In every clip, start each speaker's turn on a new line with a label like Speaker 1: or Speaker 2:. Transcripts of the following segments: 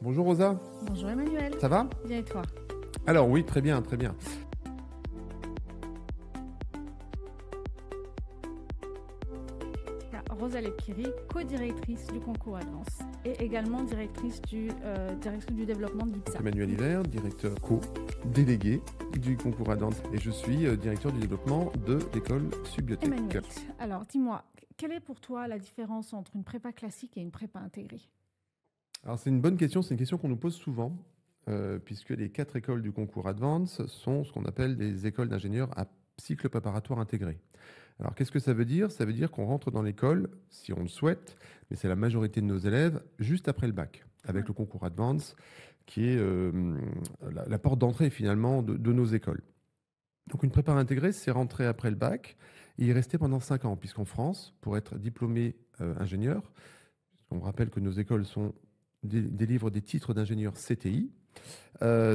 Speaker 1: Bonjour Rosa,
Speaker 2: Bonjour Emmanuel,
Speaker 1: ça va?
Speaker 2: bien et toi?
Speaker 1: Alors oui, très bien, très bien.
Speaker 2: Rosa Lepkiri, co-directrice du concours Advance et également directrice du développement de l'IPSA.
Speaker 1: Emmanuel Hiver, directeur co-délégué du concours Advance et je suis directeur du développement de l'école Subiotech.
Speaker 2: Emmanuel, alors dis-moi, quelle est pour toi la différence entre une prépa classique et une prépa intégrée?
Speaker 1: Alors c'est une bonne question, c'est une question qu'on nous pose souvent, puisque les 4 écoles du concours Advance sont ce qu'on appelle des écoles d'ingénieurs à cycle préparatoire intégré. Alors qu'est-ce que ça veut dire? Ça veut dire qu'on rentre dans l'école, si on le souhaite, mais c'est la majorité de nos élèves, juste après le bac, avec le concours Advance, qui est la porte d'entrée finalement de nos écoles. Donc une prépa intégrée, c'est rentrer après le bac et y rester pendant 5 ans, puisqu'en France, pour être diplômé ingénieur, on rappelle que nos écoles délivrent des titres d'ingénieur CTI,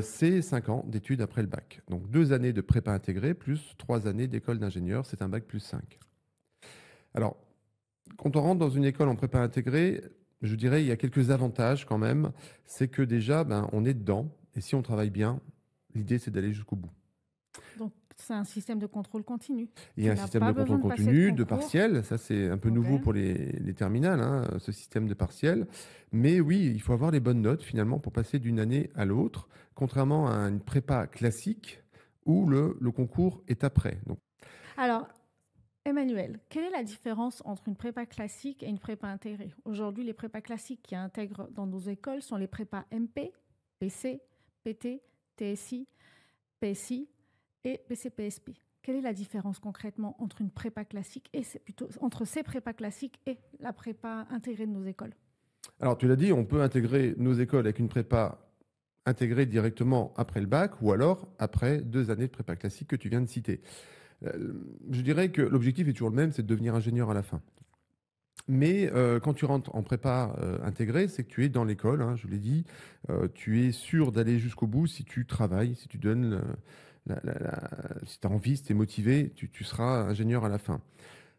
Speaker 1: c'est 5 ans d'études après le bac. Donc 2 années de prépa intégrée plus 3 années d'école d'ingénieur, c'est un bac plus 5. Alors, quand on rentre dans une école en prépa intégrée, je dirais il y a quelques avantages quand même. C'est que déjà, on est dedans. Et si on travaille bien, l'idée c'est d'aller jusqu'au bout.
Speaker 2: Donc c'est un système de contrôle continu.
Speaker 1: Il y a un système de contrôle continu, de partiel. Ça, c'est un peu nouveau pour les terminales, hein, ce système de partiel. Mais oui, il faut avoir les bonnes notes finalement pour passer d'une année à l'autre, contrairement à une prépa classique où le concours est après. Donc,
Speaker 2: alors, Emmanuel, quelle est la différence entre une prépa classique et une prépa intégrée? Aujourd'hui, les prépas classiques qui intègrent dans nos écoles sont les prépas MP, PC, PT, TSI, PSI et BCPSP. Quelle est la différence concrètement entre une prépa classique et entre ces prépas classiques et la prépa intégrée de nos écoles?
Speaker 1: Alors, tu l'as dit, on peut intégrer nos écoles avec une prépa intégrée directement après le bac ou alors après 2 années de prépa classique que tu viens de citer. Je dirais que l'objectif est toujours le même, c'est de devenir ingénieur à la fin. Mais quand tu rentres en prépa intégrée, c'est que tu es dans l'école, hein, je l'ai dit, tu es sûr d'aller jusqu'au bout si tu travailles, si tu donnes, si tu as envie, si tu es motivé, tu seras ingénieur à la fin.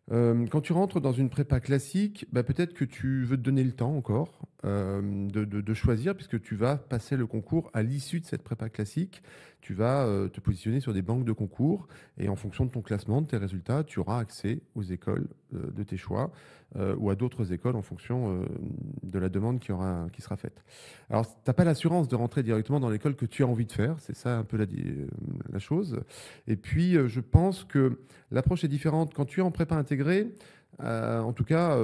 Speaker 1: Quand tu rentres dans une prépa classique, peut-être que tu veux te donner le temps encore de choisir, puisque tu vas passer le concours à l'issue de cette prépa classique. Tu vas te positionner sur des banques de concours et en fonction de ton classement, de tes résultats, tu auras accès aux écoles de tes choix ou à d'autres écoles en fonction de la demande qui sera faite. Alors, tu n'as pas l'assurance de rentrer directement dans l'école que tu as envie de faire, c'est ça un peu la chose. Et puis, je pense que l'approche est différente. Quand tu es en prépa intégrée, en tout cas,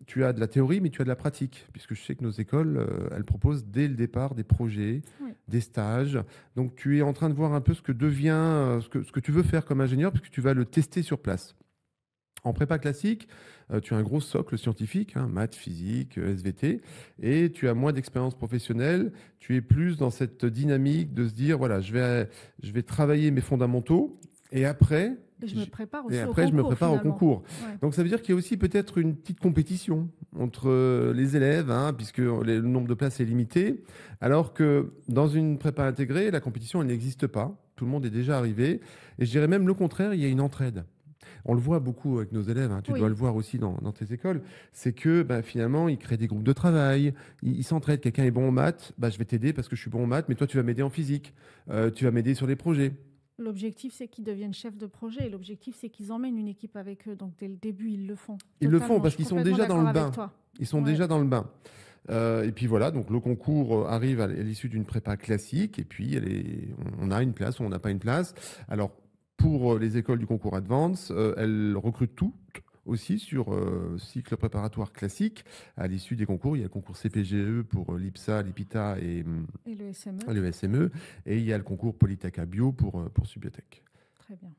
Speaker 1: tu as de la théorie, mais tu as de la pratique, puisque je sais que nos écoles, elles proposent dès le départ des projets, des stages. Donc, tu es en train de voir un peu ce que tu veux faire comme ingénieur, puisque tu vas le tester sur place. En prépa classique, tu as un gros socle scientifique, hein, maths, physique, SVT, et tu as moins d'expérience professionnelle. Tu es plus dans cette dynamique de se dire, voilà, je vais travailler mes fondamentaux, et après,
Speaker 2: je me prépare
Speaker 1: au concours. Ouais. Donc ça veut dire qu'il y a aussi peut-être une petite compétition entre les élèves, hein, puisque le nombre de places est limité, alors que dans une prépa intégrée, la compétition, elle n'existe pas. Tout le monde est déjà arrivé. Et je dirais même le contraire, il y a une entraide. On le voit beaucoup avec nos élèves, hein, tu dois le voir aussi dans tes écoles, c'est que finalement, ils créent des groupes de travail, ils s'entraident. Quelqu'un est bon en maths, je vais t'aider parce que je suis bon en maths, mais toi, tu vas m'aider en physique, tu vas m'aider sur les projets.
Speaker 2: L'objectif, c'est qu'ils deviennent chefs de projet et l'objectif, c'est qu'ils emmènent une équipe avec eux. Donc, dès le début, ils le font.
Speaker 1: Ils le font parce qu'ils sont déjà dans le bain. Ils sont déjà dans le bain. Et puis voilà, donc le concours arrive à l'issue d'une prépa classique et puis on a une place ou on n'a pas une place. Alors, pour les écoles du concours Advance, elles recrutent toutes aussi sur cycle préparatoire classique. À l'issue des concours, il y a le concours CPGE pour l'IPSA, l'IPITA et le SME. Et il y a le concours Polytech Bio pour Subiotech.
Speaker 2: Très bien.